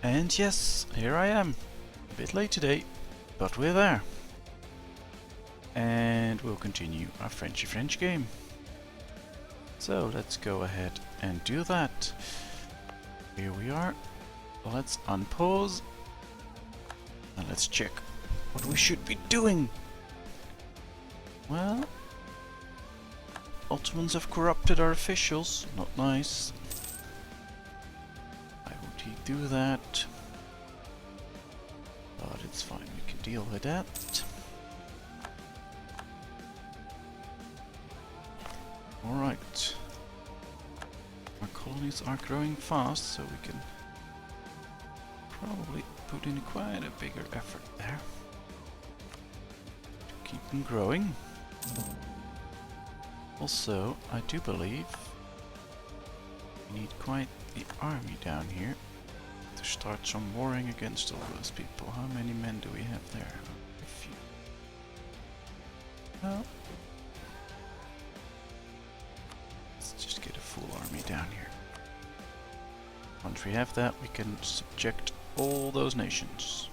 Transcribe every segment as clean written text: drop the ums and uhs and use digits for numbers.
And yes, here I am. A bit late today, but we're there. And we'll continue our Frenchy French game. So let's go ahead and do that. Here we are. Let's unpause. And let's check what we should be doing. Well, Ottomans have corrupted our officials. Not nice. Why would he do that? But it's fine, we can deal with that. Alright. Our colonies are growing fast, so we can probably put in quite a bigger effort there to keep them growing. Also, I do believe we need quite the army down here to start some warring against all those people. How many men do we have there? A few. Well, let's just get a full army down here. Once we have that, we can subject all those nations.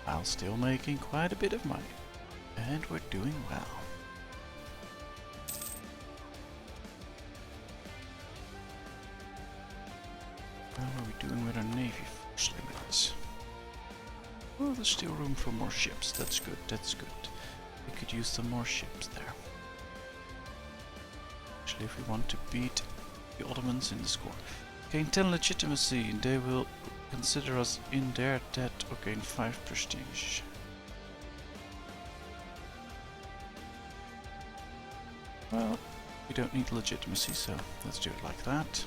While still making quite a bit of money. And we're doing well. How are we doing with our navy force limits? Oh, there's still room for more ships. That's good, that's good. We could use some more ships there. Actually, if we want to beat the Ottomans in the score. Gain 10 legitimacy, they will consider us in their debt or gain 5 prestige. Well, we don't need legitimacy, so let's do it like that.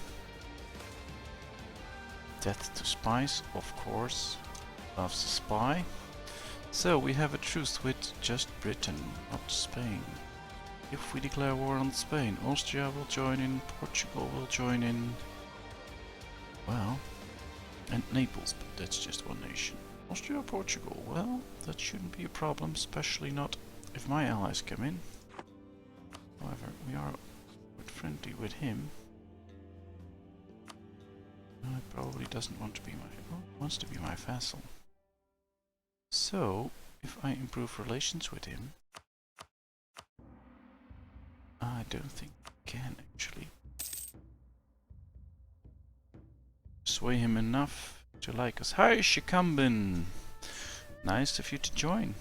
Death to spies, of course. Loves a spy. So we have a truce with just Britain, not Spain. If we declare war on Spain, Austria will join in, Portugal will join in. Well, and Naples, but that's just one nation. Austria or Portugal? Well, that shouldn't be a problem, especially not if my allies come in. However, we are friendly with him. No, he probably doesn't want to be wants to be my vassal. So, if I improve relations with him, I don't think I can actually sway him enough to like us. Hi, Shikambin! Nice of you to join.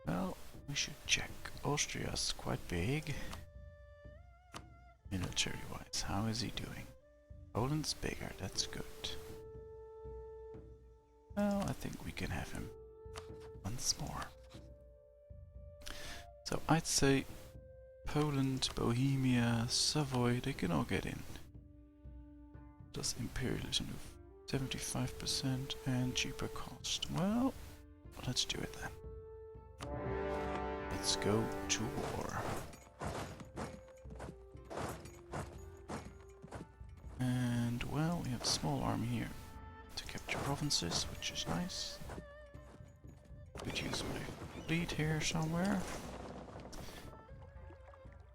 Well, we should check. Austria's quite big. Military-wise, how is he doing? Poland's bigger, that's good. Well, I think we can have him once more. So I'd say Poland, Bohemia, Savoy, they can all get in. Does imperialism do 75% and cheaper cost? Well, let's do it then. Let's go to war. And well, we have a small army here to capture provinces, which is nice. Could use my fleet here somewhere.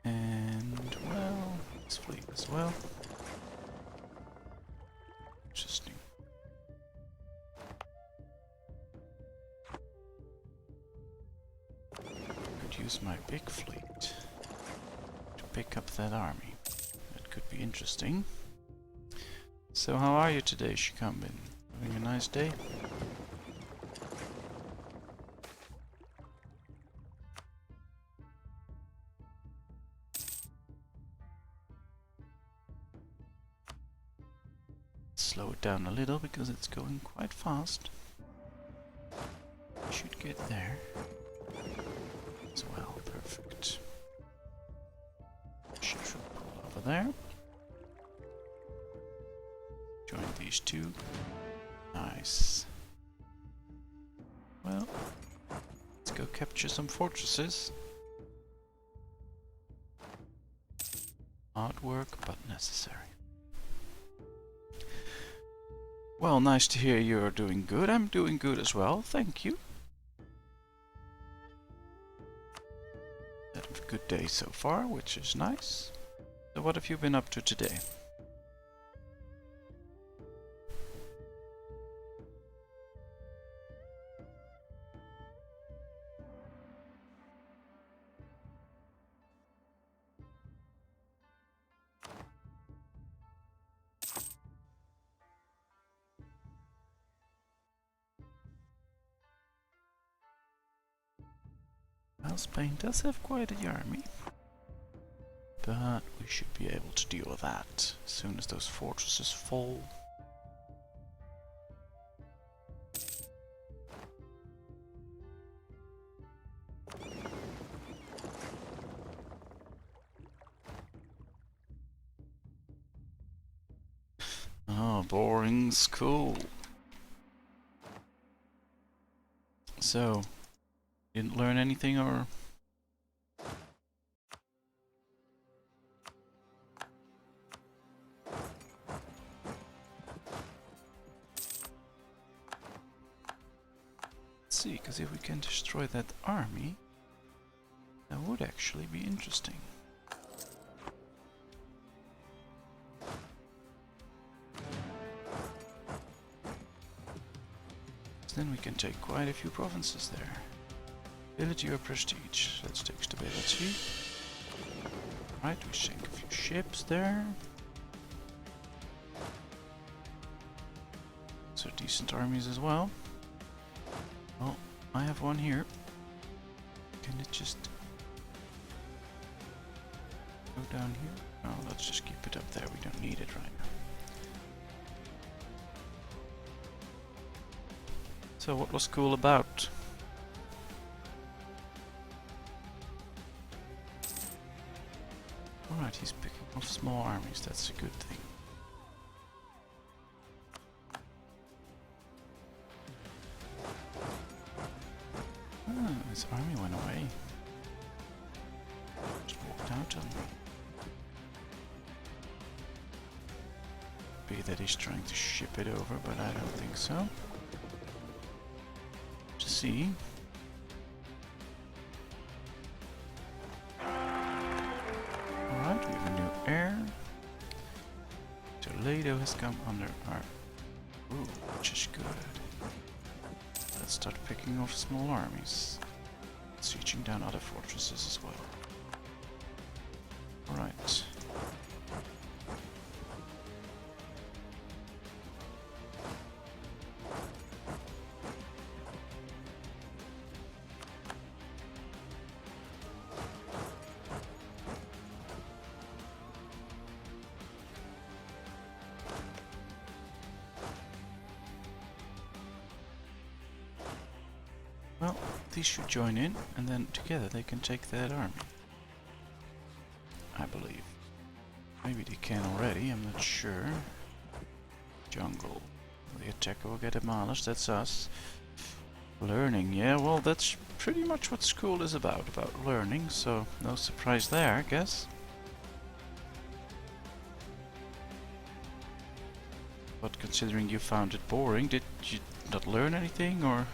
And well, this fleet as well. Interesting. Could use my big fleet to pick up that army. That could be interesting. So how are you today, Shikambin? Having a nice day? Slow it down a little because it's going quite fast. Should get there as well. Perfect. Should pull over there. Join these two. Nice. Well, let's go capture some fortresses. Hard work, but necessary. Well, nice to hear you're doing good. I'm doing good as well, thank you. good day so far, which is nice. So what have you been up to today? Well, Spain does have quite a army, but we should be able to deal with that as soon as those fortresses fall. Oh, boring school. So, didn't learn anything, or? Let's see, because if we can destroy that army, that would actually be interesting. Then we can take quite a few provinces there. Ability or prestige? Let's take stability. Right, we sink a few ships there. So decent armies as well. Oh, I have one here. Can it just go down here? No, let's just keep it up there. We don't need it right now. So what was school about? Alright, he's picking off small armies, that's a good thing. Ah, his army went away. Just walked out on me. Be that he's trying to ship it over, but I don't think so. To see. Alright, we have a new heir. Toledo has come under our... Ooh, which is good. Let's start picking off small armies. Sieging down other fortresses as well. Alright. Well, these should join in, and then together they can take that army. I believe. Maybe they can already, I'm not sure. Jungle. The attacker will get demolished, that's us. Learning, yeah, well that's pretty much what school is about learning, so no surprise there, I guess. But considering you found it boring, did you not learn anything, or...?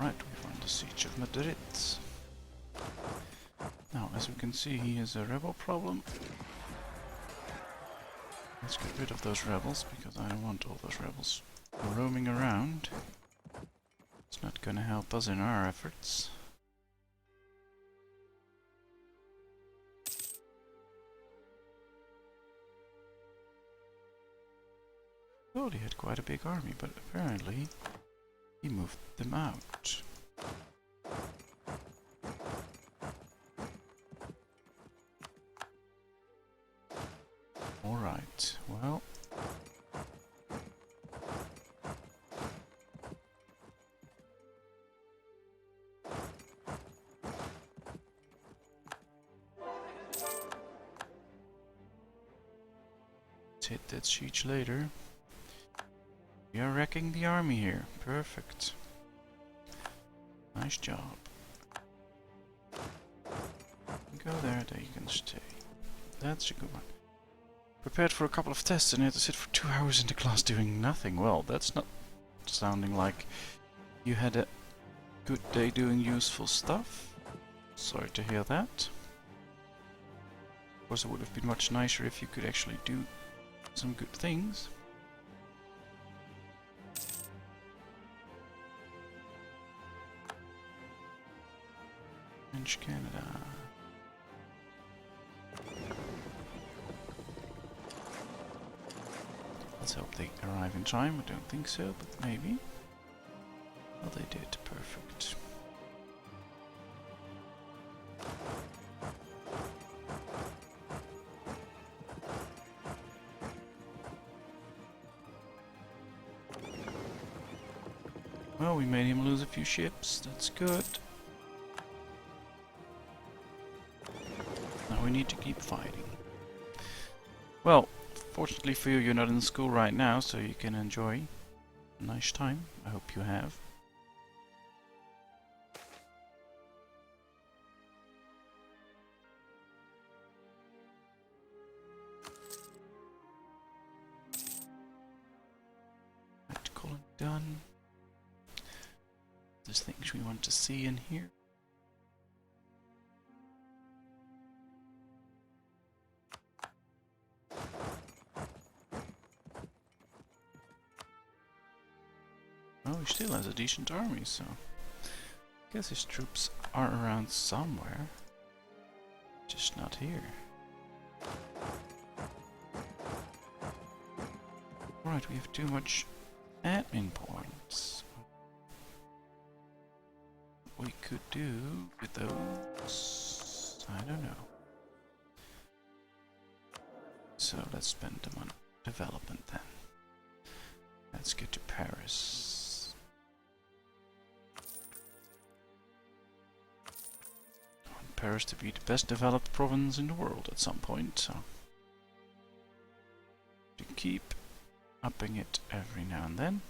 Right, we've won the siege of Madrid. Now, as we can see, he has a rebel problem. Let's get rid of those rebels, because I don't want all those rebels roaming around. It's not gonna help us in our efforts. Oh, he had quite a big army, but apparently he moved them out. Alright, well... hit that siege later. We are wrecking the army here. Perfect. Nice job. Go there, you can stay. That's a good one. Prepared for a couple of tests and had to sit for 2 hours in the class doing nothing. Well, that's not sounding like you had a good day doing useful stuff. Sorry to hear that. Of course, it would have been much nicer if you could actually do some good things. French Canada. Let's hope they arrive in time. I don't think so, but maybe. Well, they did. Perfect. Well, we made him lose a few ships. That's good. Now we need to keep fighting. Well, fortunately for you, you're not in school right now, so you can enjoy a nice time. I hope you have. Right, colony done. There's things we want to see in here. Oh, he still has a decent army, so I guess his troops are around somewhere, just not here. Right, we have too much admin points. What we could do with those, I don't know. So let's spend them on development then. Let's get to Paris. Paris to be the best developed province in the world at some point, so to keep upping it every now and then.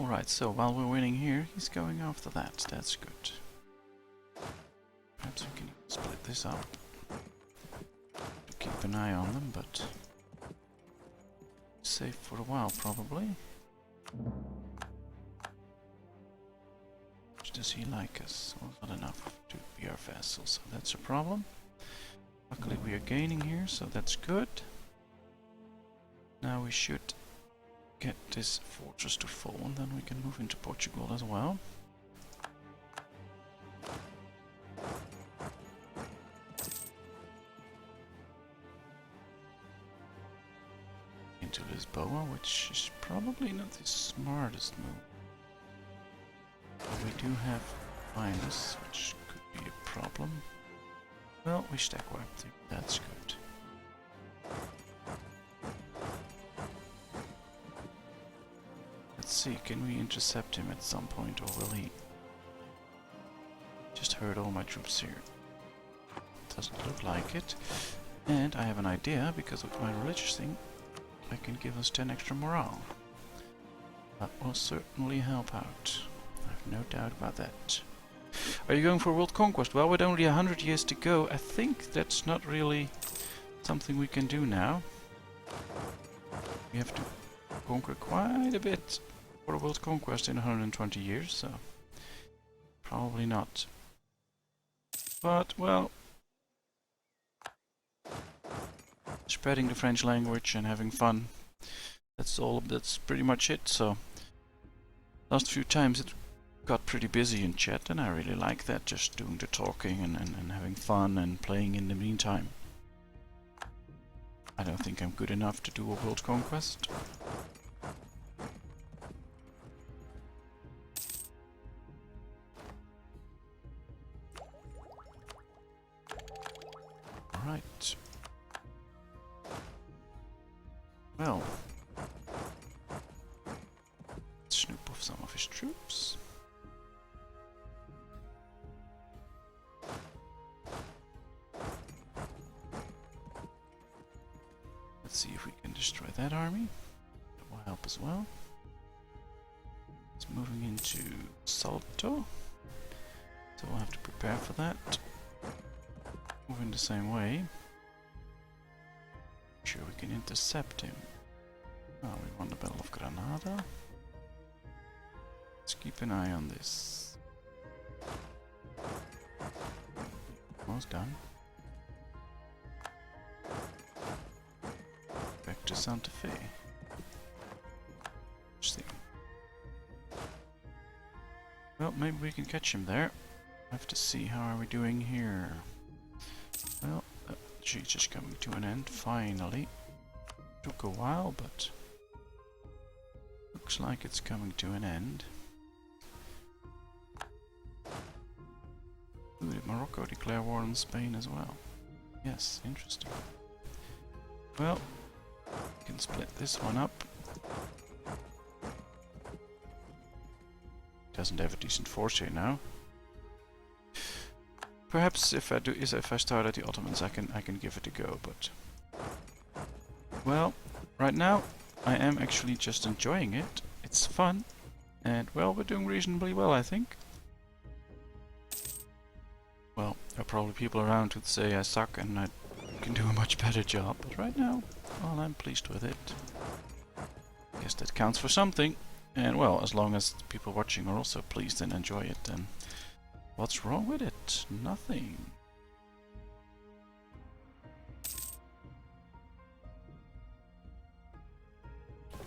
Alright, so while we're winning here, he's going after that. That's good. Perhaps we can split this up to keep an eye on them, but safe for a while probably. Does he like us? Well, not enough to be our vassal, so that's a problem. Luckily we are gaining here, so that's good. Now we should get this fortress to fall, and then we can move into Portugal as well. Into Lisboa, which is probably not the smartest move. We do have minus, which could be a problem. Well, we stack wiped him. That's good. Let's see, can we intercept him at some point, or will he just herd all my troops here? Doesn't look like it. And I have an idea, because with my religious thing, I can give us 10 extra morale. That will certainly help out. No doubt about that. Are you going for world conquest? Well, with only 100 years to go, I think that's not really something we can do now. We have to conquer quite a bit for a world conquest in 120 years, so probably not. But, well, spreading the French language and having fun, that's pretty much it. So last few times it got pretty busy in chat, and I really like that, just doing the talking and having fun and playing in the meantime. I don't think I'm good enough to do a world conquest. Alright. Well, let's snoop off some of his troops. Let's see if we can destroy that army. That will help as well. It's moving into Salto. So we'll have to prepare for that. Moving the same way. Sure we can intercept him. Oh, we won the Battle of Granada. Let's keep an eye on this. Almost done. Back to Santa Fe. Interesting. Well, maybe we can catch him there. I have to see how are we doing here. Well, she's just coming to an end, finally. Took a while, but looks like it's coming to an end. Ooh, did Morocco declare war on Spain as well? Yes, interesting. Well, we can split this one up. Doesn't have a decent force here now. Perhaps if I start at the Ottomans, I can give it a go. But well, right now I am actually just enjoying it. It's fun, and well, we're doing reasonably well, I think. Well, there are probably people around who'd say I suck and I can do a much better job, but right now, well, I'm pleased with it. I guess that counts for something. And well, as long as people watching are also pleased and enjoy it, then what's wrong with it? Nothing.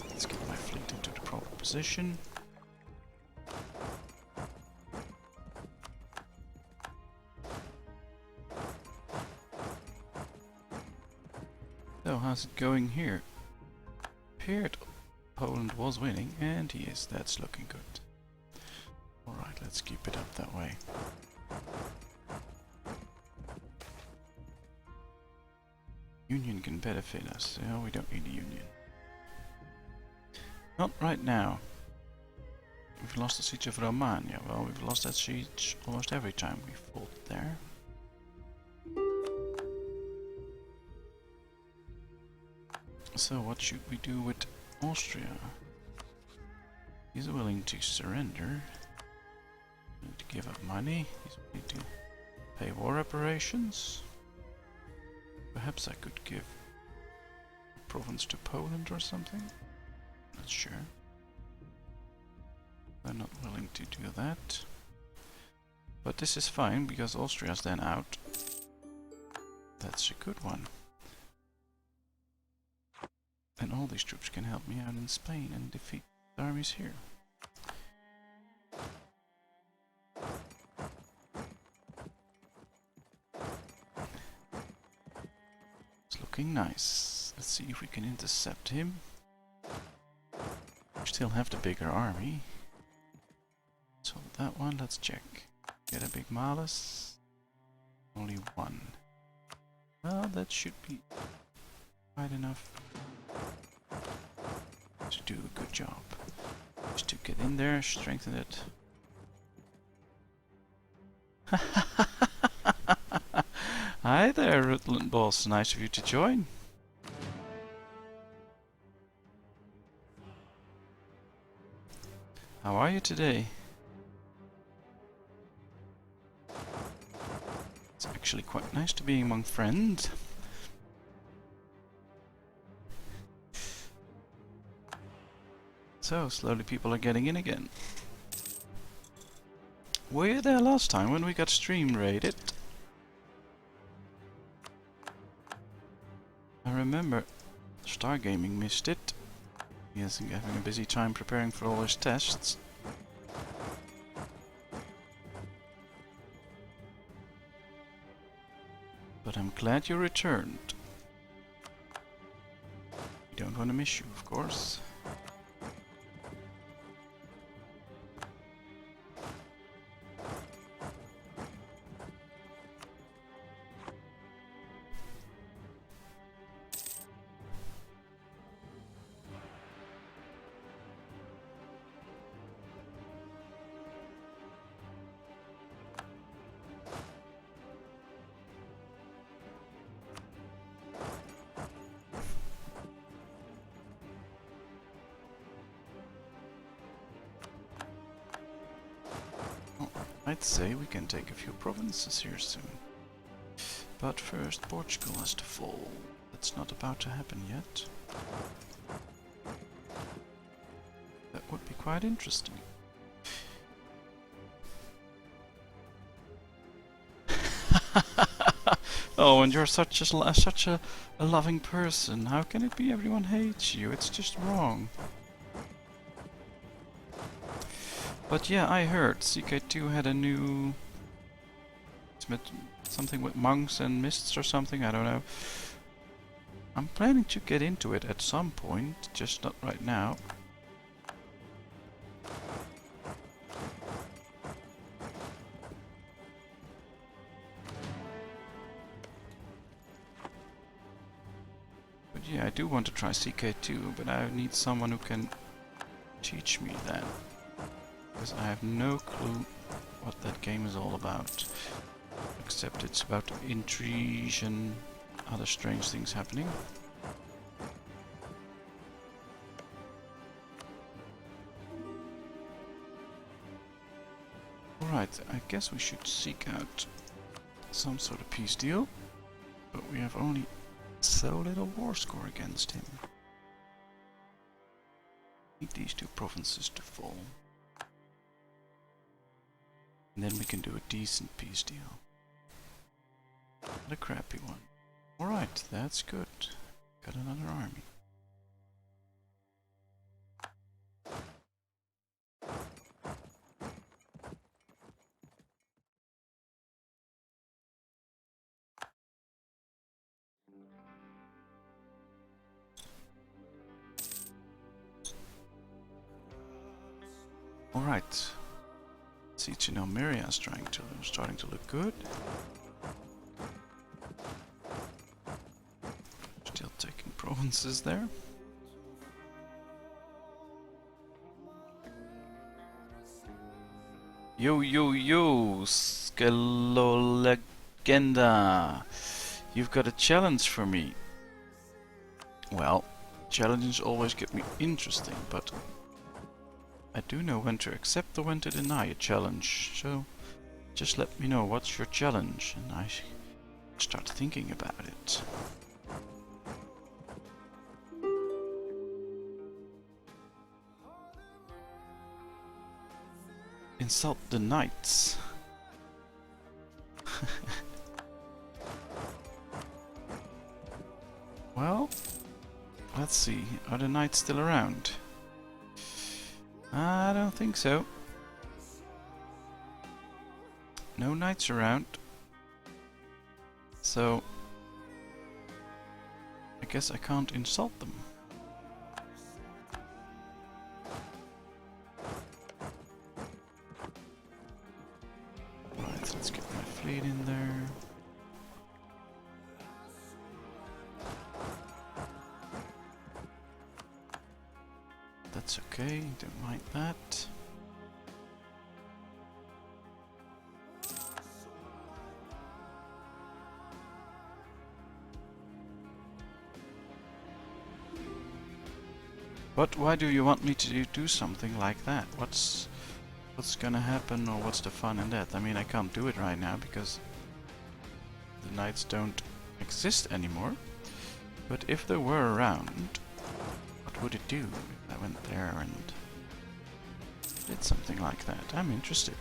Let's get my fleet into the proper position. So, how's it going here? Appeared Poland was winning, and he is. That's looking good. Alright, let's keep it up that way. Union can benefit us. No, we don't need a union. Not right now. We've lost the siege of Romania. Well, we've lost that siege almost every time we fought there. So what should we do with Austria? He's willing to surrender. Need to give up money. He's willing to pay war reparations. Perhaps I could give a province to Poland or something. Not sure. They're not willing to do that. But this is fine because Austria's then out. That's a good one. And all these troops can help me out in Spain and defeat the armies here. It's looking nice. Let's see if we can intercept him. We still have the bigger army. So that one, let's check. Get a big malus. Only one. Well, that should be quite enough to do a good job. Just to get in there, strengthen it. Hi there, Rutland Boss. Nice of you to join. How are you today? It's actually quite nice to be among friends. So, slowly people are getting in again. Were you there last time when we got stream raided? I remember Stargaming missed it. He is having a busy time preparing for all his tests. But I'm glad you returned. We don't want to miss you, of course. I'd say we can take a few provinces here soon. But first, Portugal has to fall. That's not about to happen yet. That would be quite interesting. Oh, and you're such a loving person. How can it be everyone hates you? It's just wrong. But yeah, I heard CK2 had a new... something with monks and mists or something, I don't know. I'm planning to get into it at some point, just not right now. But yeah, I do want to try CK2, but I need someone who can teach me that. Because I have no clue what that game is all about. Except it's about intrigue and other strange things happening. Alright, I guess we should seek out some sort of peace deal. But we have only so little war score against him. Need these two provinces to fall. And then we can do a decent peace deal. Not a crappy one. Alright, that's good. Got another army. Alright. See, to know Miria's starting to look good. Still taking provinces there. Yo, Skelolegenda. You've got a challenge for me. Well, challenges always get me interesting, but I do know when to accept or when to deny a challenge, so just let me know what's your challenge and I start thinking about it. Insult the knights. Well, let's see, are the knights still around? I don't think so. No knights around. So I guess I can't insult them. Right, let's get my fleet in there. That's okay, don't mind that. But why do you want me to do something like that? What's gonna happen, or what's the fun in that? I mean, I can't do it right now because the knights don't exist anymore. But if they were around, what would it do if I went there and did something like that? I'm interested.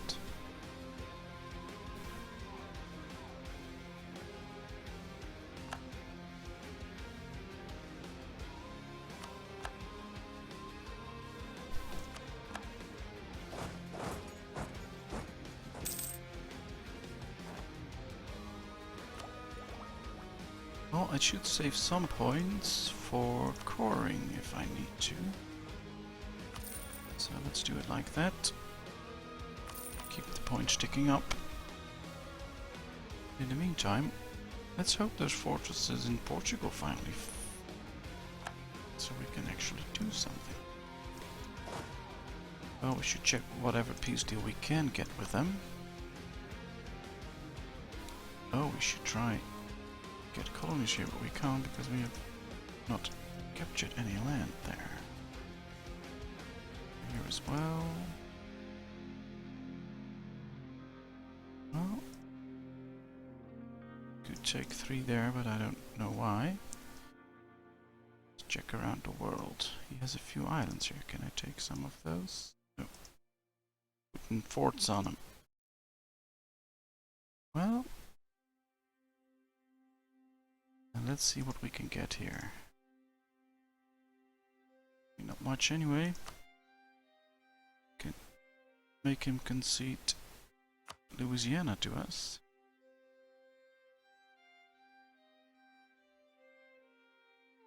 Well, I should save some points for coring if I need to. So let's do it like that. Keep the points ticking up. In the meantime, let's hope those fortresses in Portugal finally so we can actually do something. Well, we should check whatever peace deal we can get with them. Oh, we should try get colonies here, but we can't because we have not captured any land there. Here as well. Well, could take 3 there, but I don't know why. Let's check around the world. He has a few islands here. Can I take some of those? No. Putting forts on him. Well, and let's see what we can get here. Not much anyway. Can make him concede Louisiana to us.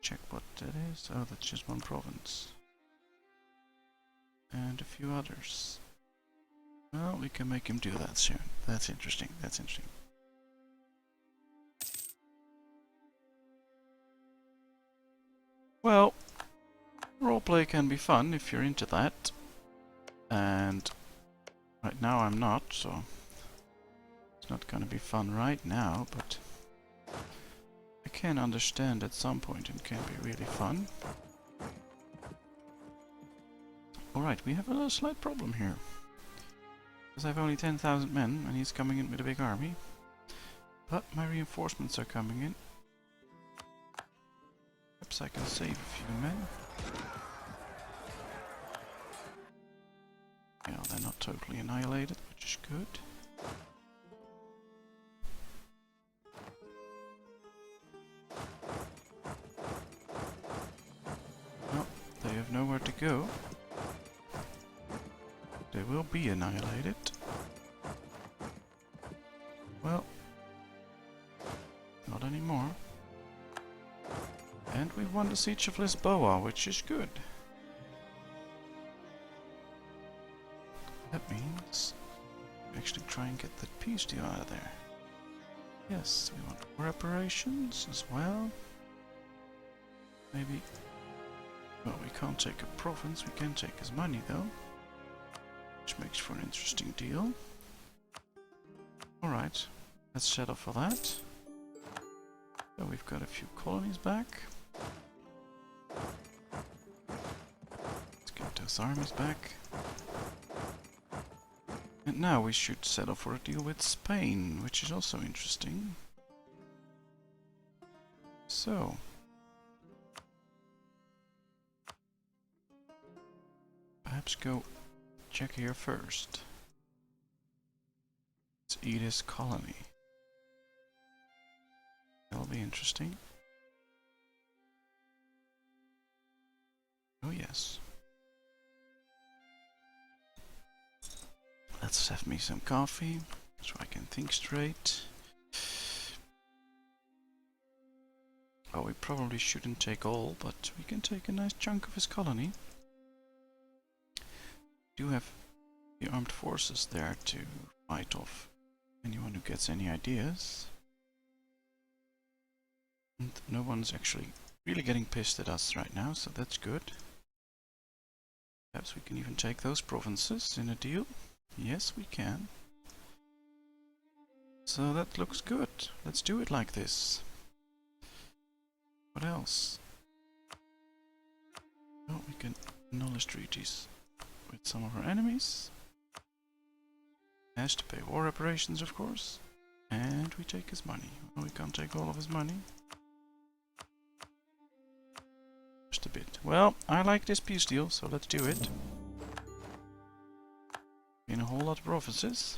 Check what that is. Oh, that's just one province. And a few others. Well, we can make him do that soon. That's interesting. That's interesting. Well, roleplay can be fun if you're into that. And right now I'm not, so it's not gonna be fun right now, but I can understand at some point it can be really fun. Alright, we have a slight problem here. Because I have only 10,000 men, and he's coming in with a big army. But my reinforcements are coming in. Perhaps I can save a few men. Yeah, they're not totally annihilated, which is good. No, they have nowhere to go. They will be annihilated. Well, not anymore. And we won the Siege of Lisboa, which is good. That means we actually try and get that peace deal out of there. Yes, we want war reparations as well. Maybe... Well, we can't take a province, we can take his money though. Which makes for an interesting deal. Alright, let's settle for that. So we've got a few colonies back. Let's get those armies back. And now we should settle for a deal with Spain, which is also interesting. So... perhaps go check here first. Let's eat his colony. That'll be interesting. Oh yes. Let's have me some coffee, so I can think straight. Oh, we probably shouldn't take all, but we can take a nice chunk of his colony. We do have the armed forces there to fight off anyone who gets any ideas. And no one's actually really getting pissed at us right now, so that's good. Perhaps we can even take those provinces in a deal. Yes, we can. So that looks good. Let's do it like this. What else? Oh, we can annul his treaties with some of our enemies. Has to pay war reparations, of course. And we take his money. Oh, we can't take all of his money. Just a bit. Well, I like this peace deal, so let's do it. In a whole lot of provinces.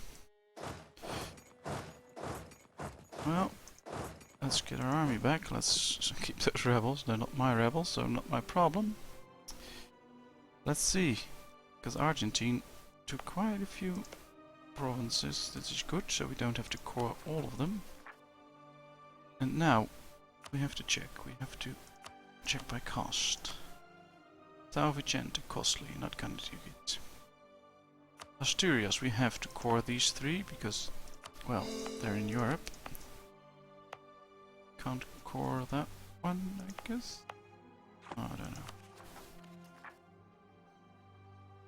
Well, let's get our army back. Let's keep those rebels. They're not my rebels, so not my problem. Let's see. Because Argentine took quite a few provinces. This is good, so we don't have to core all of them. And now we have to check. We have to check by cost. São Vicente, costly, not gonna do it. Asturias, we have to core these 3 because, well, they're in Europe. Can't core that one, I guess? Oh, I don't know.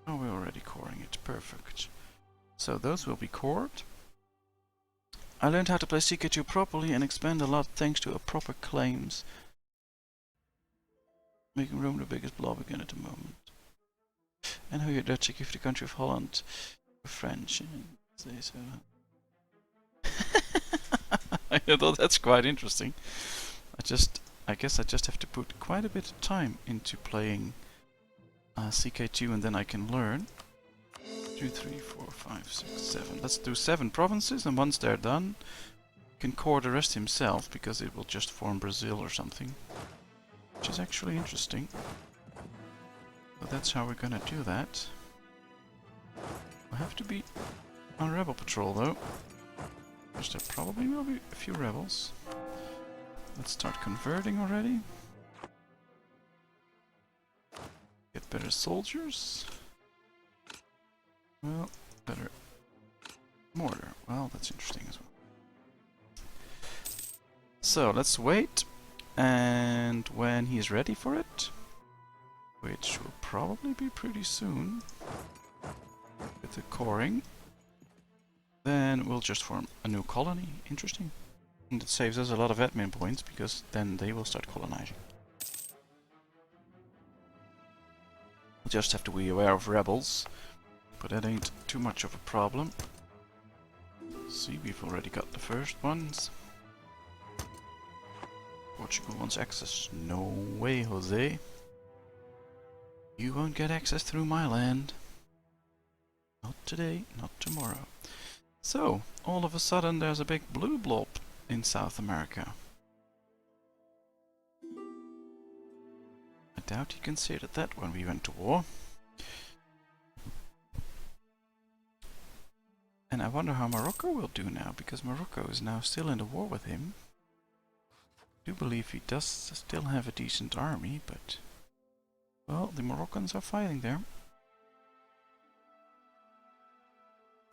Oh, we're already coring it. Perfect. So those will be cored. I learned how to play CK2 properly and expand a lot thanks to a proper claims. Making Rome the biggest blob again at the moment. And how your Dutch give the country of Holland to French. And say so. Although that's quite interesting. I guess I just have to put quite a bit of time into playing CK2 and then I can learn. 2, 3, 4, 5, 6, 7. Let's do 7 provinces, and once they're done, he can core the rest himself because it will just form Brazil or something. Which is actually interesting. So that's how we're gonna do that. I have to be on rebel patrol though. Because there probably will be a few rebels. Let's start converting already. Get better soldiers. Well, better mortar. Well, that's interesting as well. So let's wait, and when he's ready for it, which will probably be pretty soon, with the coring, then we'll just form a new colony. Interesting. And it saves us a lot of admin points, because then they will start colonizing. We'll just have to be aware of rebels, but that ain't too much of a problem. See, we've already got the first ones. Portugal wants access. No way, Jose. You won't get access through my land. Not today, not tomorrow. So, all of a sudden there's a big blue blob in South America. I doubt he considered that when we went to war. And I wonder how Morocco will do now, because Morocco is now still in the war with him. I do believe he does still have a decent army, but... well, the Moroccans are fighting there.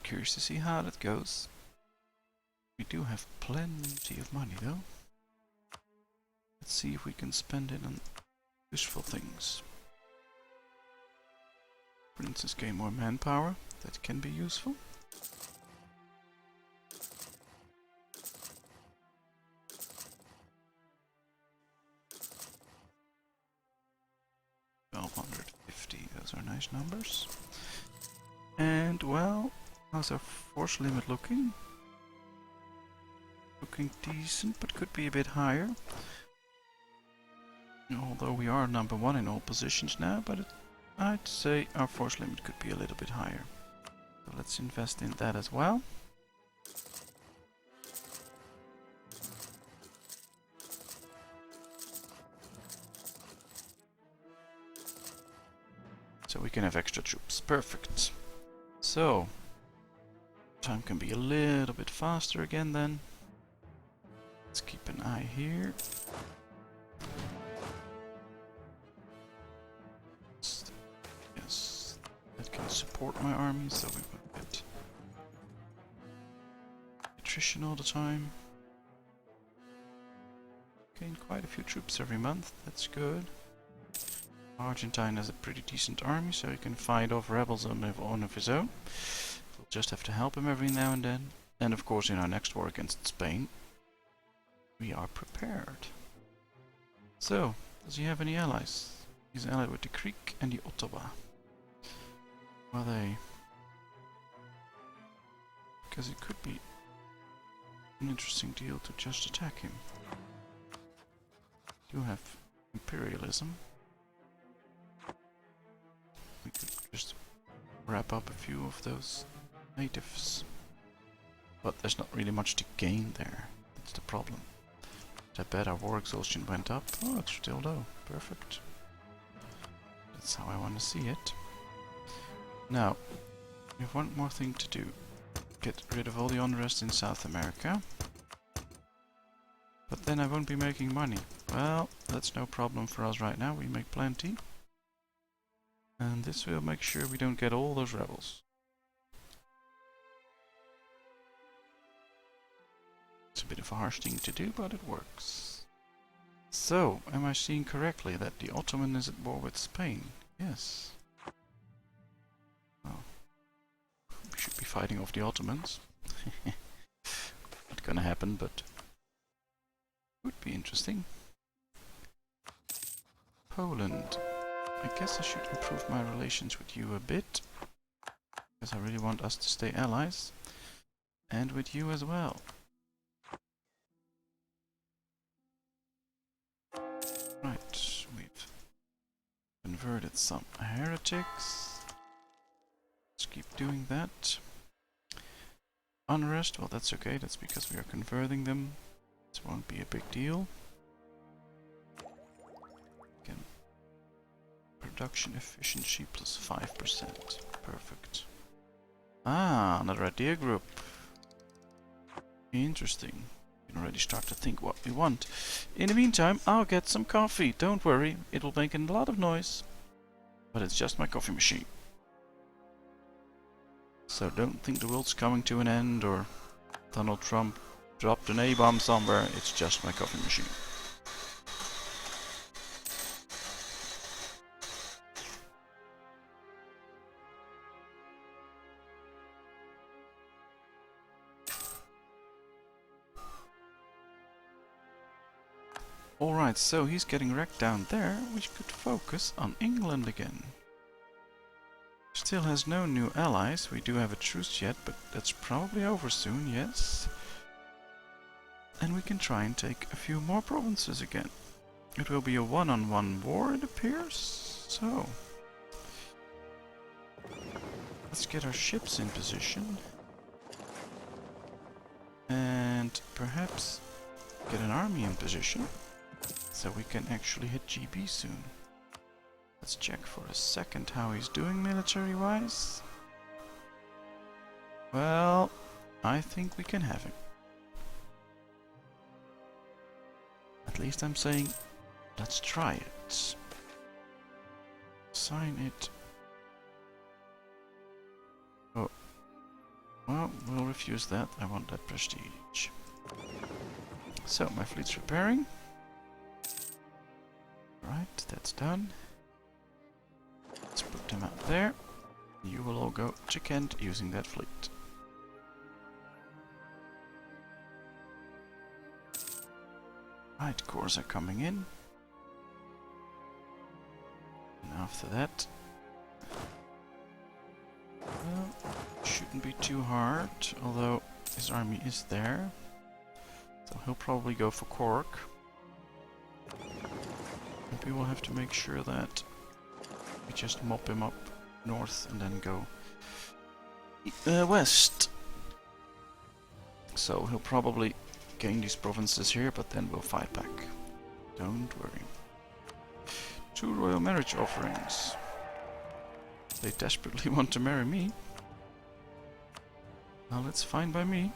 Curious to see how that goes. We do have plenty of money though. Let's see if we can spend it on useful things. For instance, gain more manpower. That can be useful. Those are nice numbers. And well, how's our force limit looking? Looking decent, but could be a bit higher. Although we are number 1 in all positions now, but I'd say our force limit could be a little bit higher. So let's invest in that as well. So we can have extra troops. Perfect. So, time can be a little bit faster again then. Let's keep an eye here. Yes, that can support my army, so we won't get attrition all the time. Gain quite a few troops every month, that's good. Argentine has a pretty decent army, so he can fight off rebels on of his own. We'll just have to help him every now and then. And of course in our next war against Spain, we are prepared. So, does he have any allies? He's allied with the Creek and the Ottawa. Are they? Because it could be an interesting deal to just attack him. You have imperialism. We could just wrap up a few of those natives. But there's not really much to gain there. That's the problem. I bet our war exhaustion went up. Oh, it's still low. Perfect. That's how I want to see it. Now, we have one more thing to do. Get rid of all the unrest in South America. But then I won't be making money. Well, that's no problem for us right now. We make plenty. And this will make sure we don't get all those rebels. It's a bit of a harsh thing to do, but it works. So, am I seeing correctly that the Ottoman is at war with Spain? Yes. Well, we should be fighting off the Ottomans. Not gonna happen, but would be interesting. Poland. I guess I should improve my relations with you a bit, because I really want us to stay allies, and with you as well. converted some heretics. Let's keep doing that. Unrest, well that's okay, that's because we are converting them. This won't be a big deal. Again, production efficiency plus 5%. Perfect. Ah, another idea group. Interesting. We can already start to think what we want. In the meantime, I'll get some coffee. Don't worry, it will make a lot of noise. But it's just my coffee machine. So don't think the world's coming to an end or Donald Trump dropped an A-bomb somewhere. It's just my coffee machine. Alright, so he's getting wrecked down there. We could focus on England again. Still has no new allies. We do have a truce yet, but that's probably over soon, yes. And we can try and take a few more provinces again. It will be a one-on-one war, it appears. So, let's get our ships in position. And perhaps get an army in position. So we can actually hit GB soon. Let's check for a second how he's doing military-wise. Well, I think we can have him. At least I'm saying, let's try it. Sign it. Oh. Well, we'll refuse that. I want that prestige. So, my fleet's repairing. Right, that's done. Let's put them out there. You will all go to Kent using that fleet. Right, cores are coming in. And after that... well, shouldn't be too hard, although his army is there. So he'll probably go for Cork. We will have to make sure that we just mop him up north and then go west. So he'll probably gain these provinces here, but then we'll fight back. Don't worry. 2 royal marriage offerings. They desperately want to marry me. Well, that's fine by me.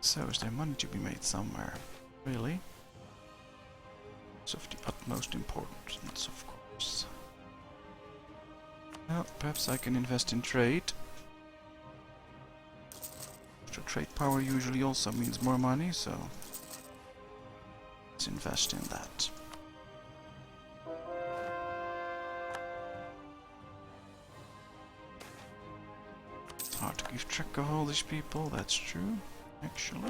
So is there money to be made somewhere? Really? It's of the utmost importance, of course. Well, perhaps I can invest in trade. So trade power usually also means more money, so let's invest in that. It's hard to keep track of all these people, that's true, actually.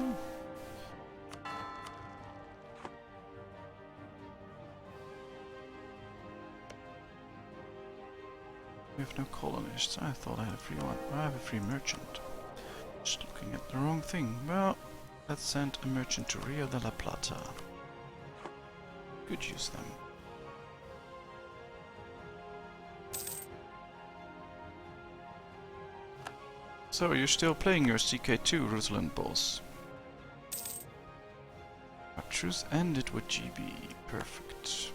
We have no colonists. I thought I had a free one. I have a free merchant. Just looking at the wrong thing. Well, let's send a merchant to Rio de la Plata. Could use them. So, you're still playing your CK2, Rutland boss. Our truce ended with GB. Perfect.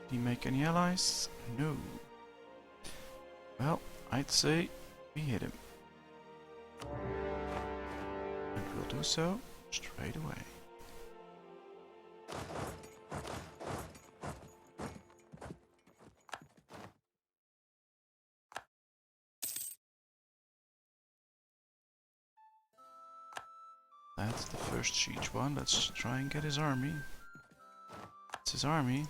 Did he make any allies? No. Well, I'd say we hit him. And we'll do so straight away. That's the first siege one. Let's try and get his army. It's his army.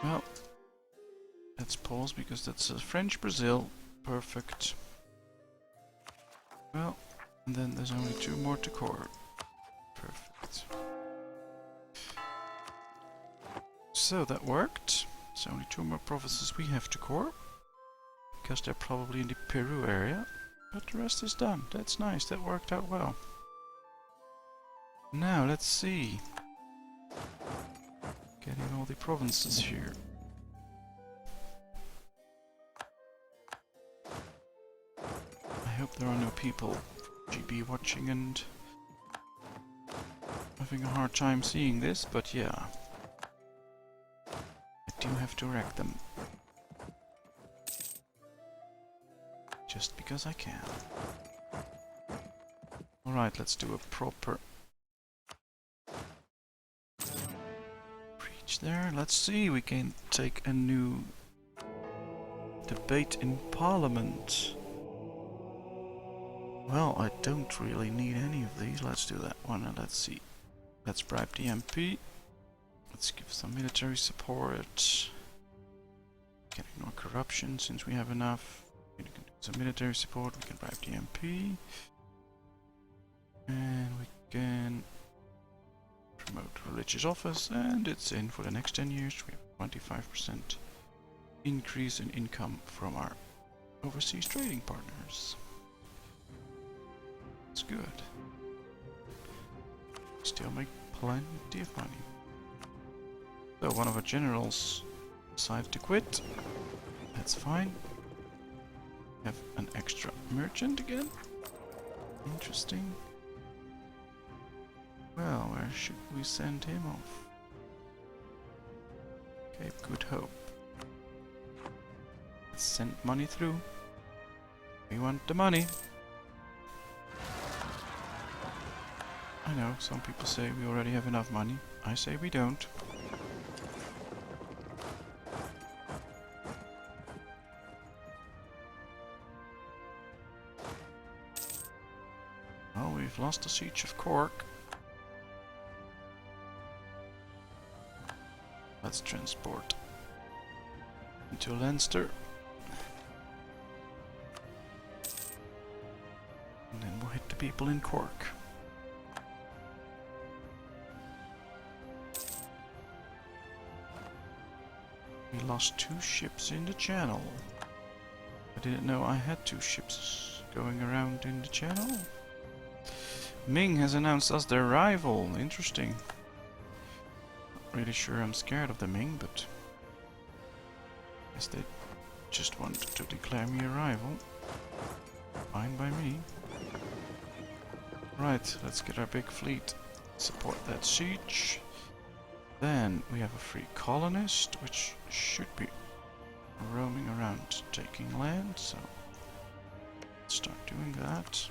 Well, let's pause because that's French Brazil. Perfect. Well, and then there's only 2 more to core. Perfect. So that worked. There's only 2 more provinces we have to core. Because they're probably in the Peru area. But the rest is done. That's nice. That worked out well. Now, let's see. Getting all the provinces here. I hope there are no people GB watching and having a hard time seeing this, but yeah. I do have to wreck them. Just because I can. Alright, let's do a proper breach there. Let's see, we can take a new debate in Parliament. Well, I don't really need any of these. Let's do that one and let's see. Let's bribe the MP. Let's give some military support. Can ignore corruption since we have enough. We can do some military support. We can bribe the MP. And we can promote religious office, and it's in for the next 10 years. We have 25% increase in income from our overseas trading partners. It's good. Still make plenty of money. So one of our generals decided to quit. That's fine. Have an extra merchant again. Interesting. Well, where should we send him off? Cape Good Hope. Let's send money through. We want the money. I know, some people say we already have enough money. I say we don't. Well, we've lost the siege of Cork. Let's transport into Leinster. And then we'll hit the people in Cork. We lost 2 ships in the channel. I didn't know I had 2 ships going around in the channel. Ming has announced us their rival. Interesting. Not really sure I'm scared of the Ming, but I guess they just wanted to declare me a rival. Fine by me. Right, let's get our big fleet. Support that siege. Then we have a free colonist, which should be roaming around taking land, so let's start doing that.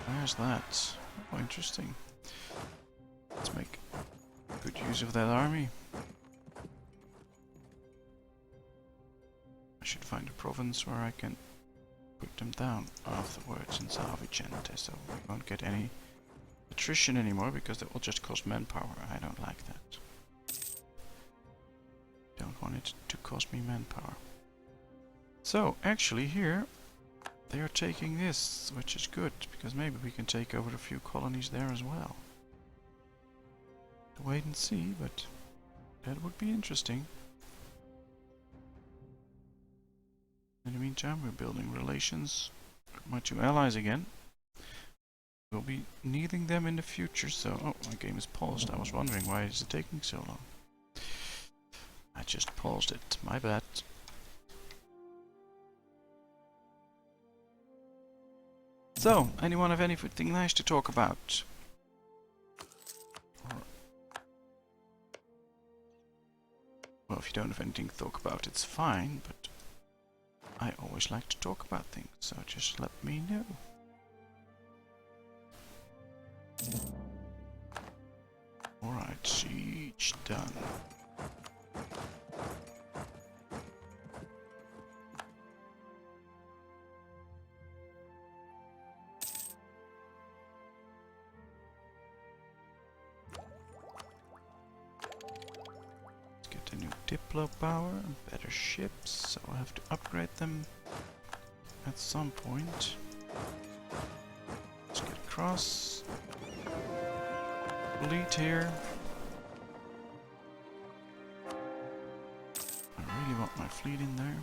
Where's that? Oh, interesting. Let's make good use of that army. I should find a province where I can put them down afterwards in Salvicente, so we won't get any attrition anymore, because that will just cost manpower. I don't like that. Don't want it to cost me manpower. So, actually here, they are taking this, which is good, because maybe we can take over a few colonies there as well. Wait and see, but that would be interesting. In the meantime, we're building relations with my 2 allies again. We'll be needing them in the future, so... Oh, my game is paused. I was wondering why is it taking so long. I just paused it. My bad. So, anyone have anything nice to talk about? Well, if you don't have anything to talk about, it's fine, but I always like to talk about things, so just let me know. Alright, siege done. Let's get a new Diplo power and better ships, so I'll have to upgrade them at some point. Let's get across. Fleet here. get my fleet in there.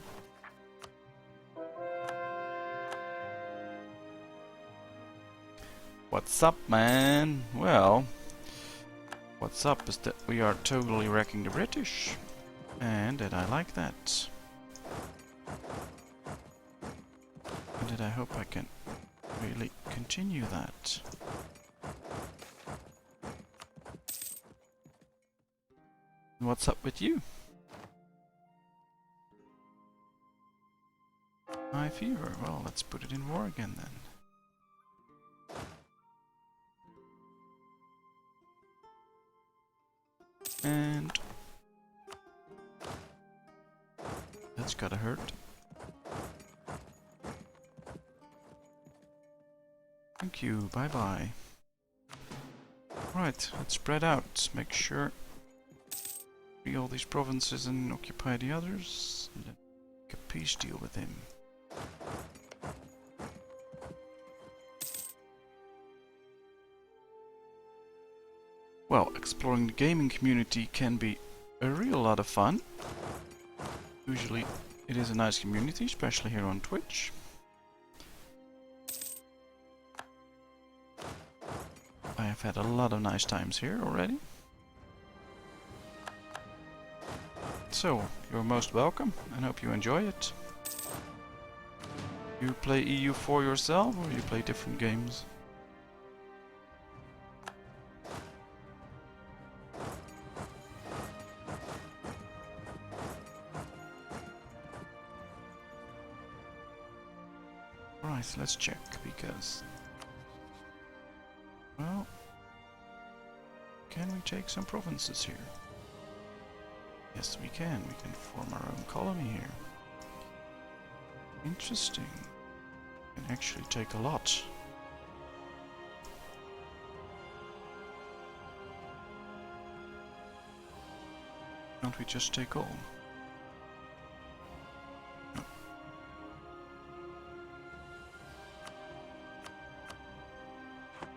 What's up, man? Well, what's up is that we are totally wrecking the British. And that I like that. And that I hope I can really continue that. And what's up with you? High fever. Well, let's put it in war again then. And that's gotta hurt. Thank you, bye bye. Right, let's spread out. Make sure free all these provinces and occupy the others. And then make a peace deal with him. Well, exploring the gaming community can be a real lot of fun. Usually it is a nice community, especially here on Twitch. I have had a lot of nice times here already. So, you're most welcome and hope you enjoy it. You play EU4 yourself or you play different games? Right, let's check because... Well... Can we take some provinces here? Yes, we can. We can form our own colony here. Interesting. We can actually take a lot. Can't we just take all? No.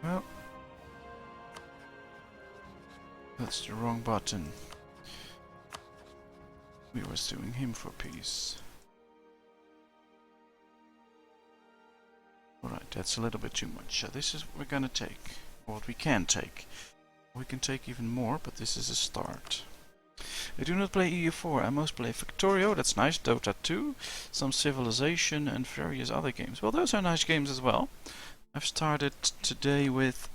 Well, that's the wrong button. We were suing him for peace. Alright, that's a little bit too much. So this is what we're gonna take. Or what we can take. We can take even more, but this is a start. I do not play EU4. I most play Factorio, that's nice. Dota 2, some Civilization and various other games. Well, those are nice games as well. I've started today with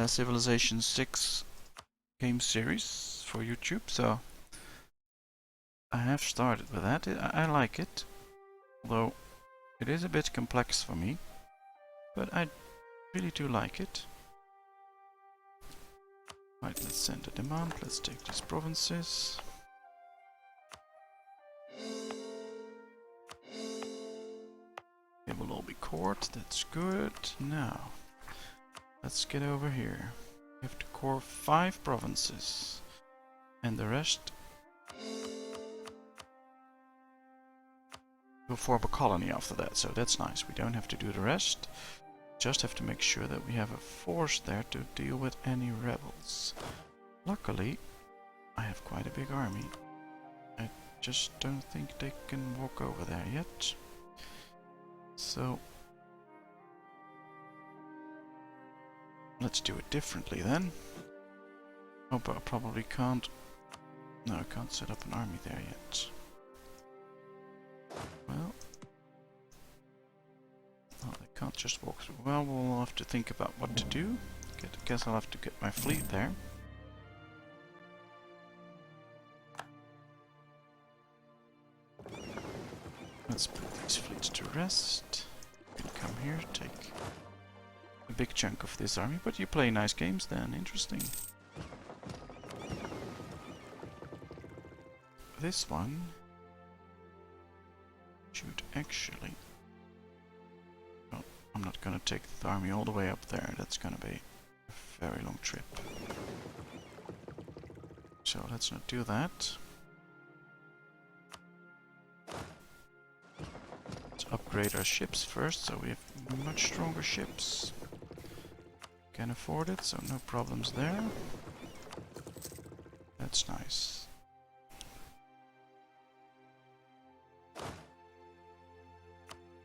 Civilization 6 game series for YouTube, so I have started with that. I like it, although it is a bit complex for me, but I really do like it. Right, let's send a demand. Let's take these provinces. They will all be court. That's good. Now, let's get over here. We have to core 5 provinces, and the rest will form a colony after that, so that's nice. We don't have to do the rest. Just have to make sure that we have a force there to deal with any rebels. Luckily, I have quite a big army. I just don't think they can walk over there yet. So let's do it differently then. Oh, but I probably can't. No, I can't set up an army there yet. Well, oh, they can't just walk through. Well, we'll have to think about what to do. I guess I'll have to get my fleet there. Let's put these fleets to rest. You can come here, take a big chunk of this army, but you play nice games then, interesting. This one should actually... Well, I'm not gonna take the army all the way up there, that's gonna be a very long trip. So let's not do that. Let's upgrade our ships first, so we have much stronger ships. Can afford it, so no problems there. That's nice.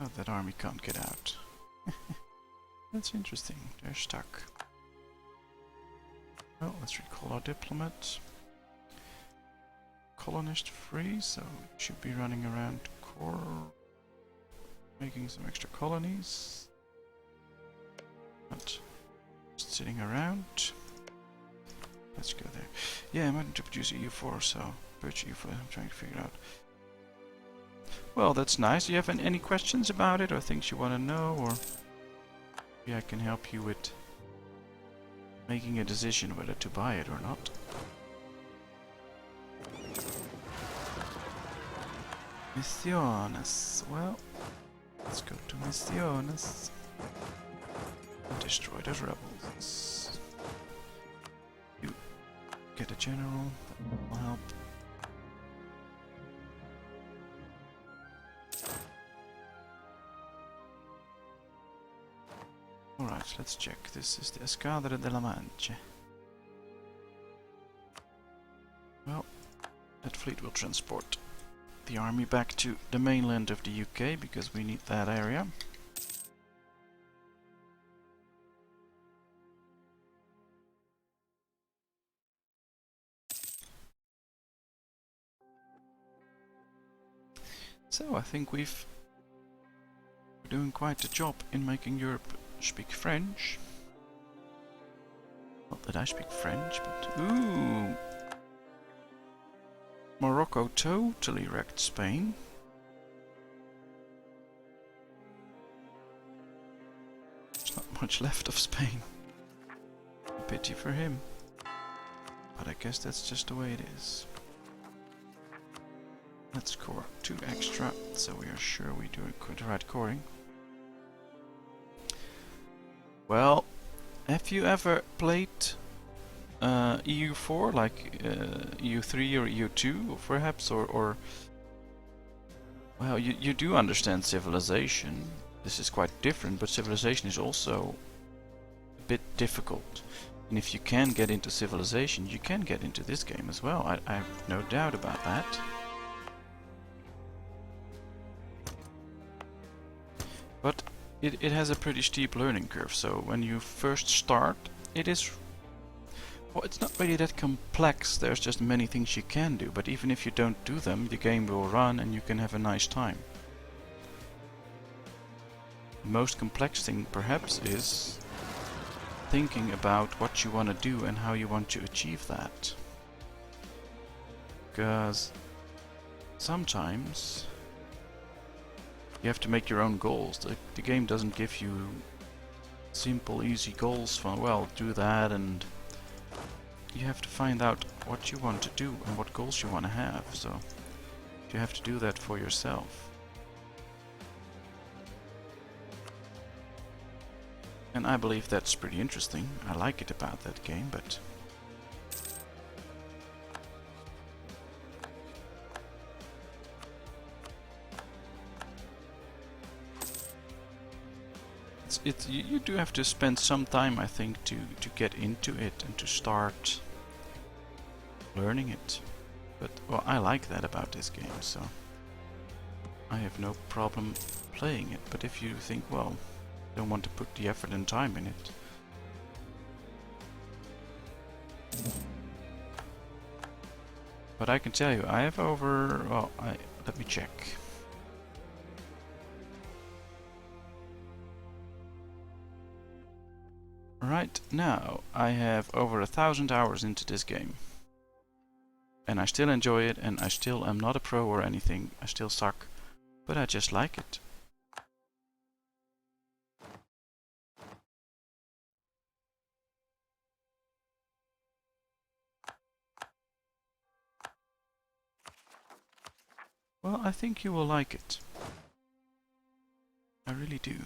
Oh, that army can't get out. That's interesting. They're stuck. Well, let's recall our diplomat. Colonist free, so it should be running around core, making some extra colonies. Not just sitting around. Let's go there. Yeah, I'm going to produce EU4, so purge EU4. I'm trying to figure out. Well, that's nice. Do you have any questions about it, or things you want to know, or maybe I can help you with making a decision whether to buy it or not. Misiones. Well, let's go to Misiones. Destroy those rebels. You get a general. That will help. Alright, let's check. This is the Escadra de la Mancha. Well, that fleet will transport the army back to the mainland of the UK because we need that area. So I think we're doing quite a job in making Europe speak French. Not that I speak French, but ooh, Morocco totally wrecked Spain. There's not much left of Spain. A pity for him. But I guess that's just the way it is. Let's core 2 extra, so we are sure we do the right coring. Well, have you ever played EU4, like EU3 or EU2 perhaps, or well, you do understand Civilization. This is quite different, but Civilization is also a bit difficult. And if you can get into Civilization, you can get into this game as well. I have no doubt about that. But it has a pretty steep learning curve, so when you first start, it is... well, it's not really that complex, there's just many things you can do, but even if you don't do them, the game will run and you can have a nice time. The most complex thing, perhaps, is thinking about what you want to do and how you want to achieve that. Because sometimes you have to make your own goals. The game doesn't give you simple, easy goals from, well, do that, and you have to find out what you want to do and what goals you want to have. So you have to do that for yourself. And I believe that's pretty interesting. I like it about that game, but you do have to spend some time, I think, to get into it and to start learning it. But well, I like that about this game, so I have no problem playing it. But if you think, well, don't want to put the effort and time in it, but I can tell you, I have over, well, let me check. Right now, I have over 1,000 hours into this game. And I still enjoy it, and I still am not a pro or anything. I still suck, but I just like it. Well, I think you will like it. I really do.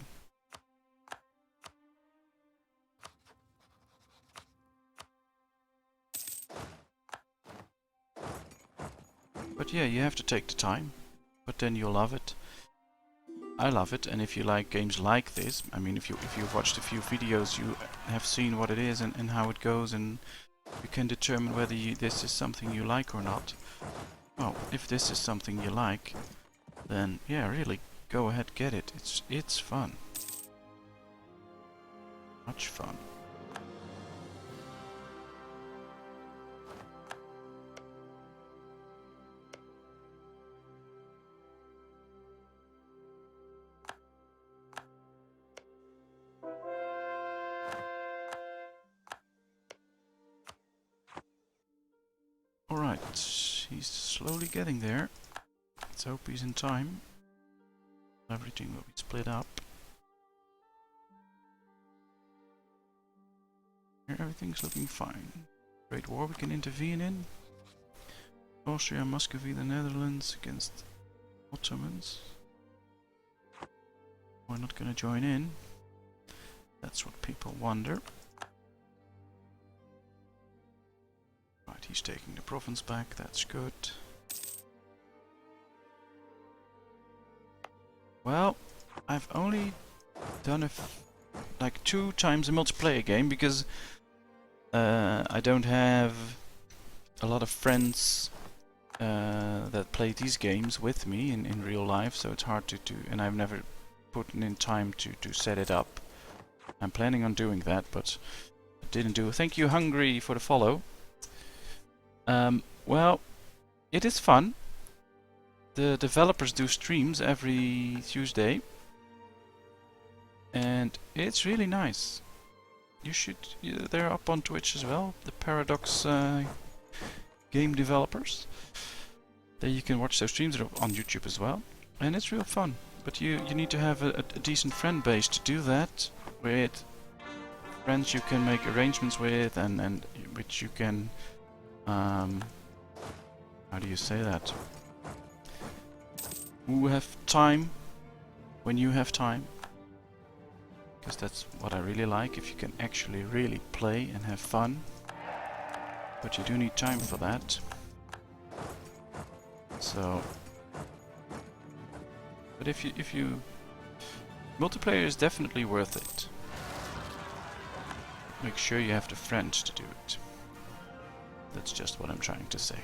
But yeah, you have to take the time, but then you'll love it. I love it, and if you like games like this, I mean, if you've watched a few videos, you have seen what it is and how it goes, and you can determine whether this is something you like or not. Well, if this is something you like, then yeah, really go ahead, get it. It's fun. Much fun. Alright, he's slowly getting there. Let's hope he's in time. Everything will be split up. Here everything's looking fine. Great War we can intervene in. Austria, Muscovy, the Netherlands against Ottomans. We're not gonna join in. That's what people wonder. Right, he's taking the province back, that's good. Well, I've only done like 2 times a multiplayer game because I don't have a lot of friends that play these games with me in real life, so it's hard to and I've never put in time to set it up. I'm planning on doing that, but I didn't do it. Thank you, Hungry, for the follow. Well, it is fun. The developers do streams every Tuesday, and it's really nice. You should. They're up on Twitch as well. The Paradox game developers. There you can watch those streams. They're on YouTube as well, and it's real fun. But you need to have a decent friend base to do that. With friends you can make arrangements with, and which you can. How do you say that? Who have time when you have time, because that's what I really like, if you can actually really play and have fun, but you do need time for that. So, but if you multiplayer is definitely worth it. Make sure you have the friends to do it. That's just what I'm trying to say.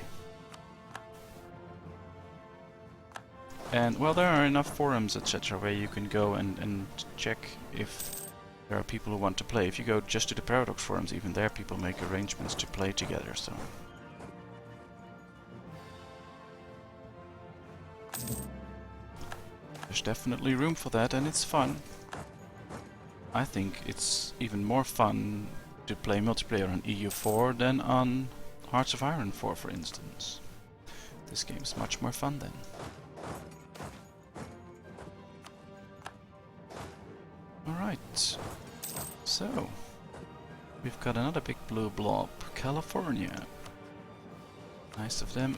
And, well, there are enough forums, etc., where you can go and check if there are people who want to play. If you go just to the Paradox forums, even there people make arrangements to play together, so... There's definitely room for that, and it's fun. I think it's even more fun to play multiplayer on EU4 than on Hearts of Iron 4, for instance. This game's much more fun then. Alright, so we've got another big blue blob, California. Nice of them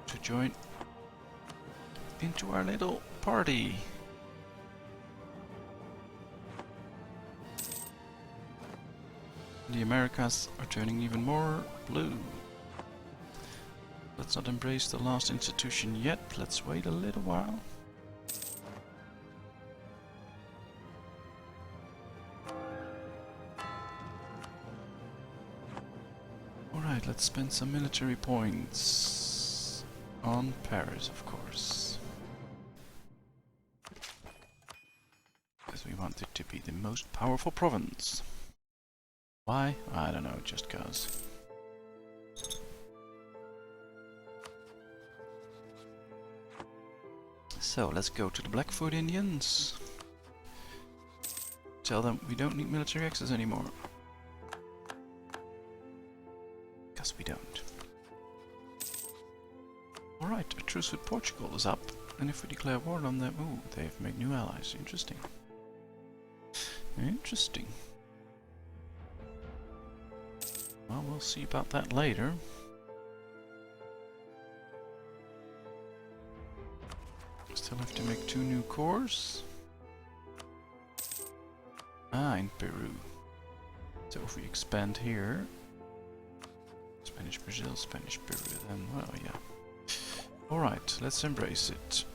to join into our little party. The Americas are turning even more blue. Let's not embrace the last institution yet, let's wait a little while. Alright, let's spend some military points on Paris, of course. Because we want it to be the most powerful province. Why? I don't know, just cause. So, let's go to the Blackfoot Indians. Tell them we don't need military access anymore. Because we don't. Alright, a truce with Portugal is up. And if we declare war on them... Ooh, they've made new allies. Interesting. Interesting. Well, we'll see about that later. Still have to make 2 new cores. Ah, in Peru. So if we expand here... Spanish Brazil, Spanish Peru, then, well, yeah. Alright, let's embrace it.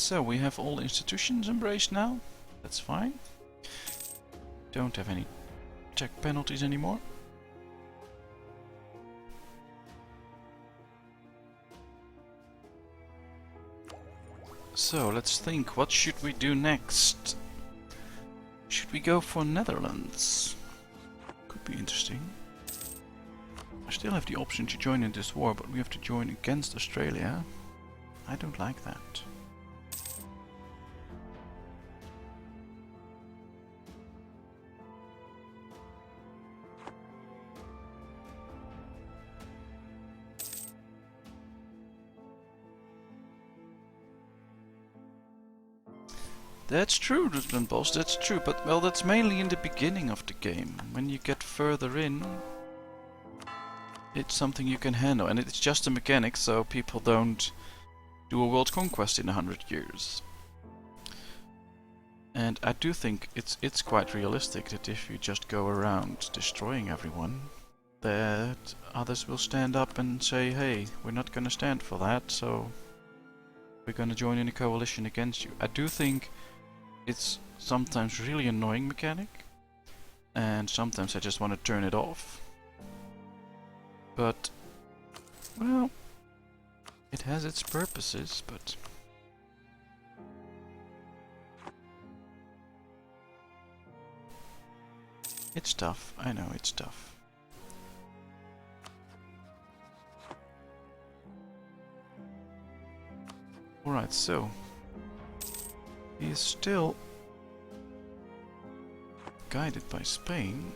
so we have all institutions embraced now. That's fine. Don't have any check penalties anymore. So let's think, what should we do next? Should we go for Netherlands? Could be interesting. I still have the option to join in this war, but we have to join against Australia. I don't like that. That's true, Rusland Boss, that's true, but well, that's mainly in the beginning of the game. When you get further in, it's something you can handle, and it's just a mechanic, so people don't do a world conquest in 100 years. And I do think it's quite realistic that if you just go around destroying everyone, that others will stand up and say, hey, we're not gonna stand for that, so we're gonna join in a coalition against you. I do think it's sometimes really annoying mechanic, and sometimes I just want to turn it off. But, well, it has its purposes, but... It's tough, I know it's tough. Alright, so... he is still guided by Spain,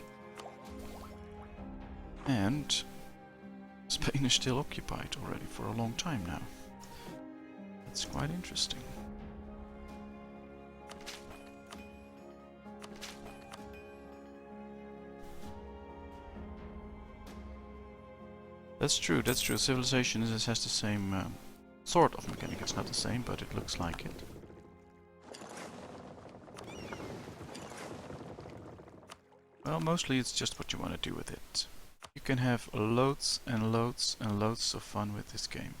and Spain is still occupied already for a long time now. That's quite interesting. That's true, that's true. Civilization has the same sort of mechanic. It's not the same, but it looks like it. Well, mostly it's just what you want to do with it. You can have loads and loads and loads of fun with this game.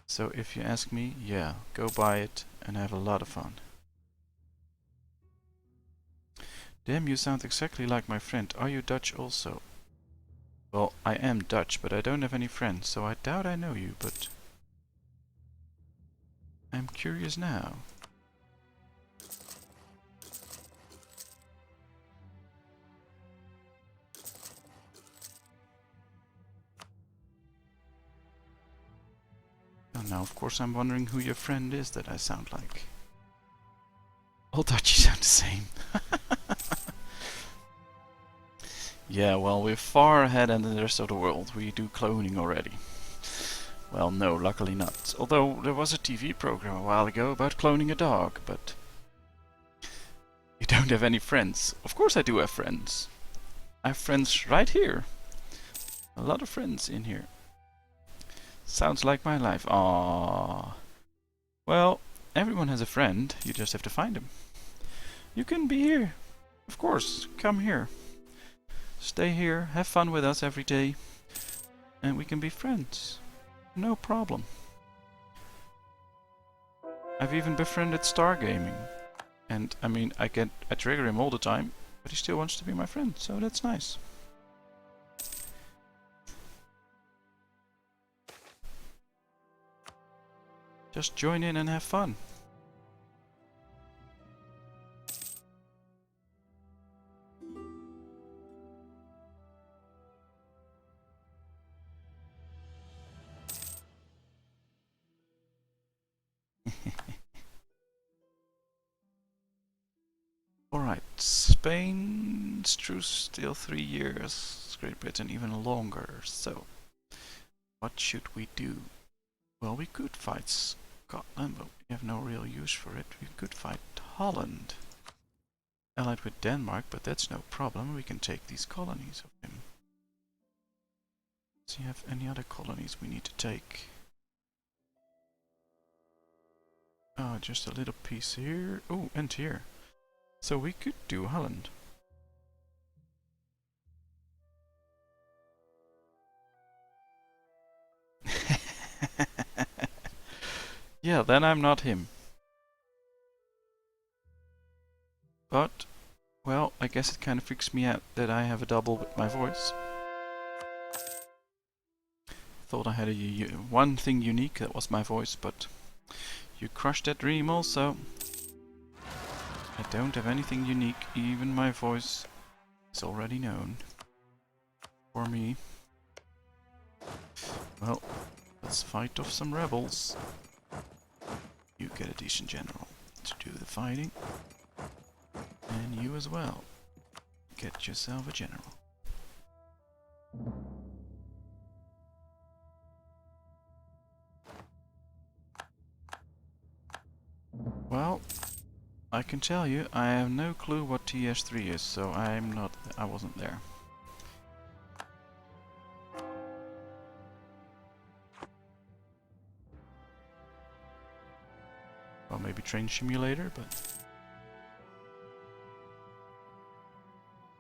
So if you ask me, yeah, go buy it and have a lot of fun. Damn, you sound exactly like my friend. Are you Dutch also? Well, I am Dutch, but I don't have any friends, so I doubt I know you, but... I'm curious now. Oh, now, of course, I'm wondering who your friend is that I sound like. All Dutchies sound the same. Yeah, well, we're far ahead in the rest of the world. We do cloning already. Well, no, luckily not. Although there was a TV program a while ago about cloning a dog, but... You don't have any friends. Of course I do have friends. I have friends right here. A lot of friends in here. Sounds like my life. Aww. Well, everyone has a friend. You just have to find them. You can be here. Of course, come here. Stay here, have fun with us every day. And we can be friends. No problem. I've even befriended Stargaming. And, I mean, I trigger him all the time, but he still wants to be my friend, so that's nice. Just join in and have fun. Alright, Spain's truce still 3 years, Great Britain even longer, so what should we do? Well, we could fight Scotland, but we have no real use for it. We could fight Holland, allied with Denmark, but that's no problem. We can take these colonies of him. Does he have any other colonies we need to take? Oh, just a little piece here. Oh, and here. So we could do Holland. Yeah, then I'm not him. But, well, I guess it kind of freaks me out that I have a double with my voice. Thought I had one thing unique, that was my voice, but you crushed that dream also. I don't have anything unique, even my voice is already known. For me. Well, let's fight off some rebels. You get a decent general to do the fighting. And you as well. Get yourself a general. Well, I can tell you, I have no clue what TS3 is, so I wasn't there. Well, maybe Train Simulator, but...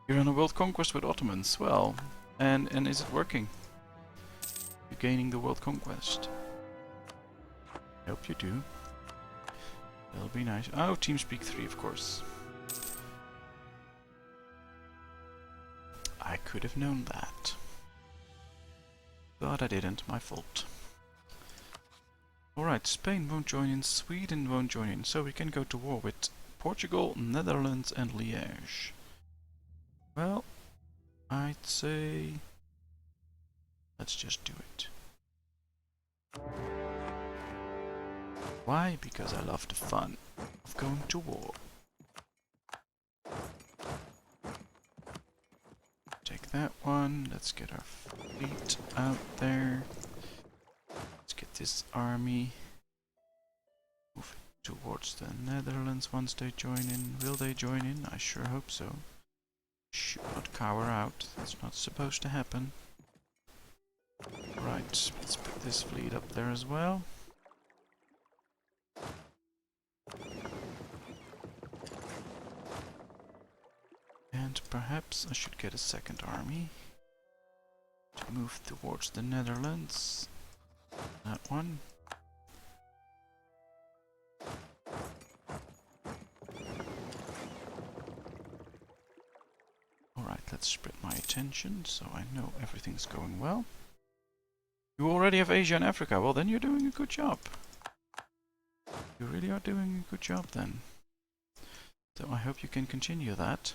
You're on a world conquest with Ottomans, well, and is it working? You're gaining the world conquest. I hope you do. That'll be nice. Oh, TeamSpeak 3, of course. I could have known that. But I didn't, my fault. Alright, Spain won't join in, Sweden won't join in, so we can go to war with Portugal, Netherlands and Liège. Well, I'd say... let's just do it. Why? Because I love the fun of going to war. Take that one, let's get our fleet out there. Let's get this army. Move towards the Netherlands once they join in. Will they join in? I sure hope so. Should not cower out, that's not supposed to happen. Right, let's put this fleet up there as well. And perhaps I should get a second army to move towards the Netherlands. That one. Alright, let's spread my attention so I know everything's going well. You already have Asia and Africa, well then you're doing a good job. You really are doing a good job then. So I hope you can continue that.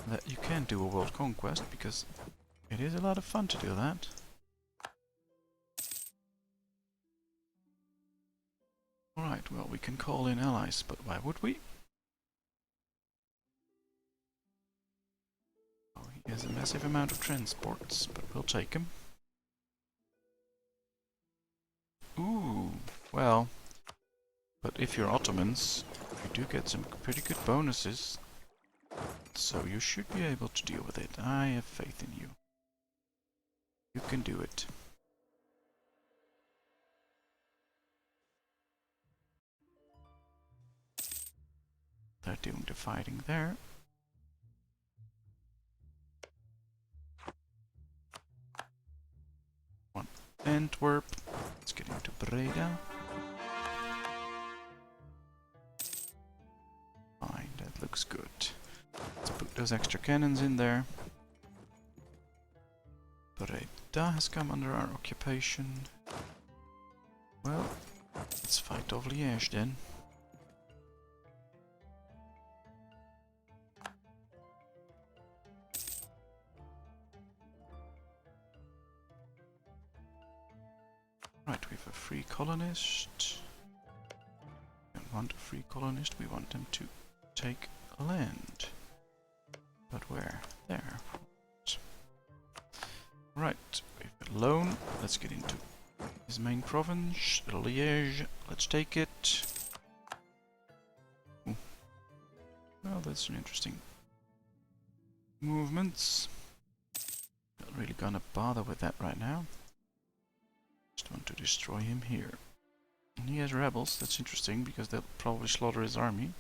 That you can do a world conquest, because it is a lot of fun to do that. Alright, well we can call in allies, but why would we? Oh, he has a massive amount of transports, but we'll take him. Ooh, well, but if you're Ottomans, you do get some pretty good bonuses. So you should be able to deal with it. I have faith in you. You can do it. They're doing the fighting there. One Antwerp. Let's get into Breda. Fine, that looks good. Let's put those extra cannons in there. Breda has come under our occupation. Well, let's fight off Liège then. Right, we have a free colonist. We don't want a free colonist, we want them to take land. But where? There. Right, we've got loan. Let's get into his main province, Liège. Let's take it. Ooh. Well, that's an interesting movements. Not really gonna bother with that right now. Just want to destroy him here. And he has rebels. That's interesting because they'll probably slaughter his army.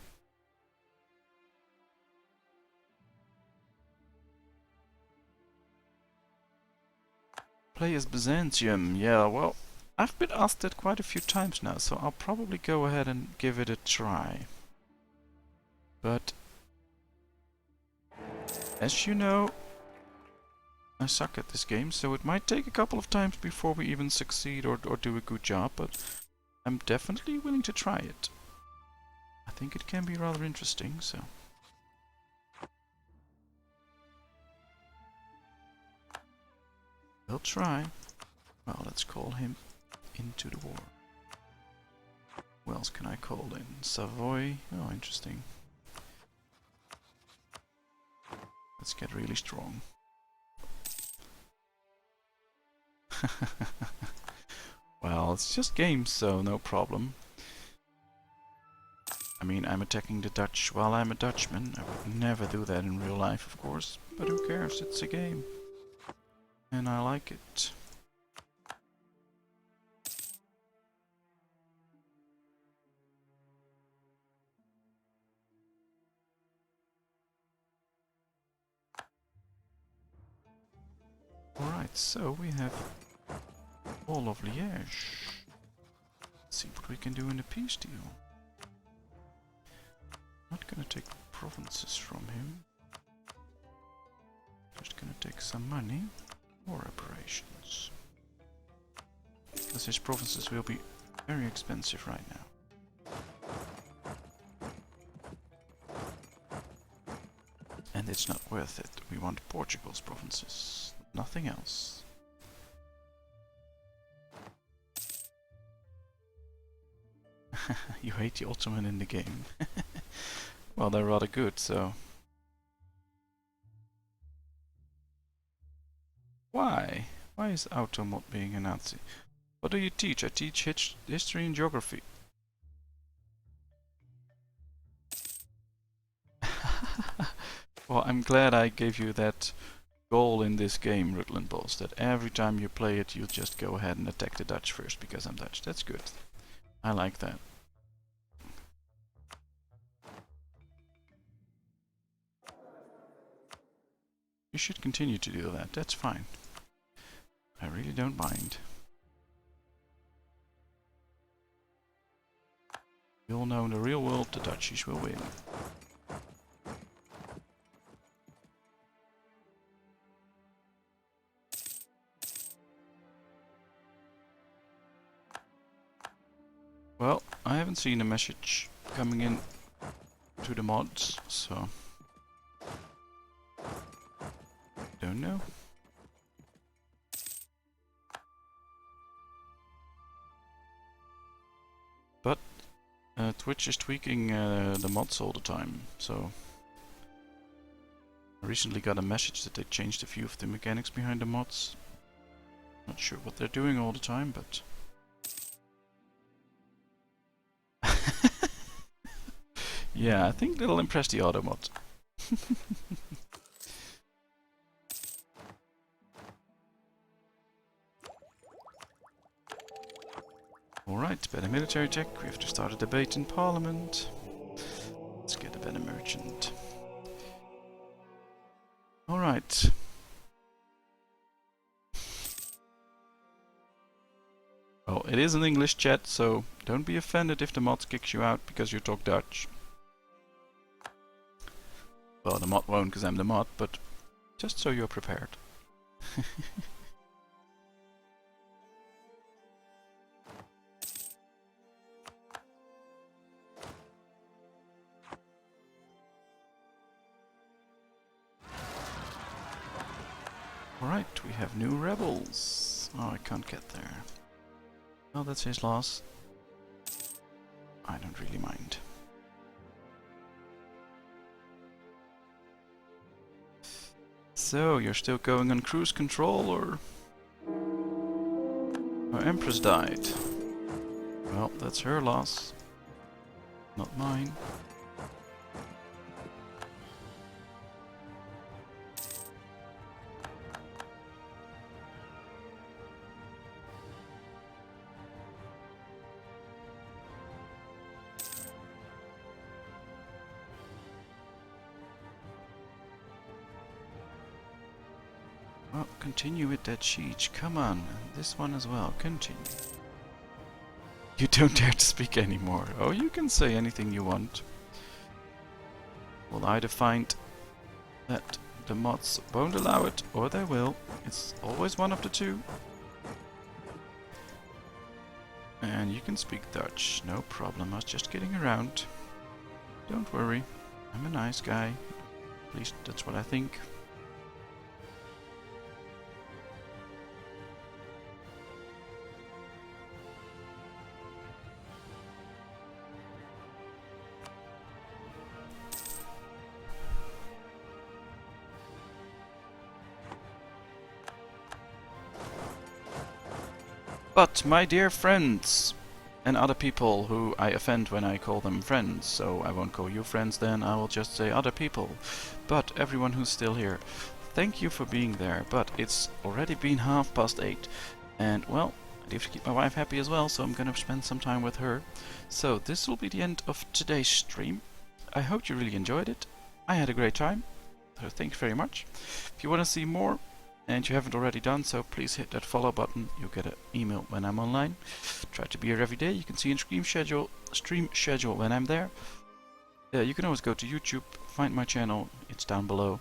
Play as Byzantium. Yeah, well, I've been asked that quite a few times now, so I'll probably go ahead and give it a try. But As you know, I suck at this game, so it might take a couple of times before we even succeed or do a good job, but I'm definitely willing to try it. I think it can be rather interesting, so... we'll try. Well, let's call him into the war. Who else can I call in? Savoy? Oh, interesting. Let's get really strong. Well, it's just games, so no problem. I mean, I'm attacking the Dutch while I'm a Dutchman. I would never do that in real life, of course. But who cares? It's a game. And I like it. Alright, so we have all of Liège. Let's see what we can do in a peace deal. Not gonna take provinces from him. Just gonna take some money. War reparations. Because his provinces will be very expensive right now. And it's not worth it. We want Portugal's provinces. Nothing else. You hate the Ottoman in the game. Well, they're rather good, so... Why? Why is Automod being a Nazi? What do you teach? I teach history and geography. Well, I'm glad I gave you that goal in this game, Rutland Boss, that every time you play it, you just go ahead and attack the Dutch first, because I'm Dutch. That's good. I like that. You should continue to do that, that's fine. I really don't mind. We all know in the real world the Dutchies will win. Well, I haven't seen a message coming in to the mods, so... don't know. But Twitch is tweaking the mods all the time, so... I recently got a message that they changed a few of the mechanics behind the mods. Not sure what they're doing all the time, but... yeah, I think that'll impress the auto mod. Alright, better military tech. We have to start a debate in Parliament. Let's get a better merchant. Alright. Well, it is an English chat, so don't be offended if the mod kicks you out because you talk Dutch. Well, the mod won't because I'm the mod, but just so you're prepared. Alright, we have new rebels. Oh, I can't get there. Well, that's his loss. I don't really mind. So, you're still going on cruise control, or... Our Empress died. Well, that's her loss. Not mine. Well, continue with that siege. Come on, this one as well. Continue. You don't dare to speak anymore. Oh, you can say anything you want. We'll either find that The mods won't allow it, or they will. It's always one of the two. And you can speak Dutch, no problem. I was just getting around. Don't worry, I'm a nice guy. At least that's what I think. But, my dear friends, and other people who I offend when I call them friends, so I won't call you friends then, I will just say other people. But everyone who's still here, thank you for being there, but it's already been 8:30, and well, I have to keep my wife happy as well, so I'm gonna spend some time with her. So this will be the end of today's stream. I hope you really enjoyed it. I had a great time, so thank you very much. If you want to see more, and you haven't already done so, please hit that follow button. You'll get an email when I'm online. Try to be here every day. You can see in stream schedule when I'm there. You can always go to YouTube, find my channel, it's down below,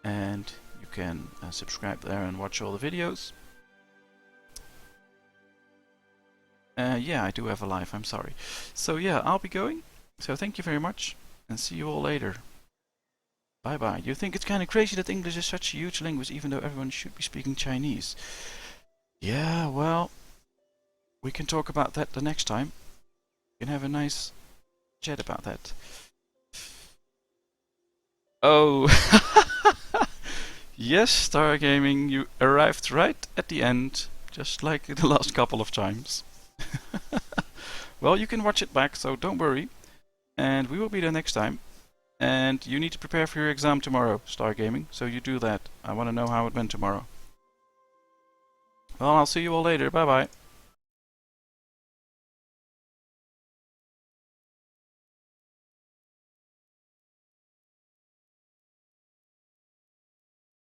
and you can subscribe there and watch all the videos. Yeah, I do have a life, I'm sorry. So yeah, I'll be going. So thank you very much, and see you all later. Bye bye. You think it's kind of crazy that English is such a huge language even though everyone should be speaking Chinese? Yeah, well, we can talk about that the next time. We can have a nice chat about that. Oh, yes, Star Gaming, you arrived right at the end, just like the last couple of times. Well, you can watch it back, so don't worry. And we will be there next time. And you need to prepare for your exam tomorrow, Star Gaming, so you do that. I want to know how it went tomorrow. Well, I'll see you all later. Bye bye.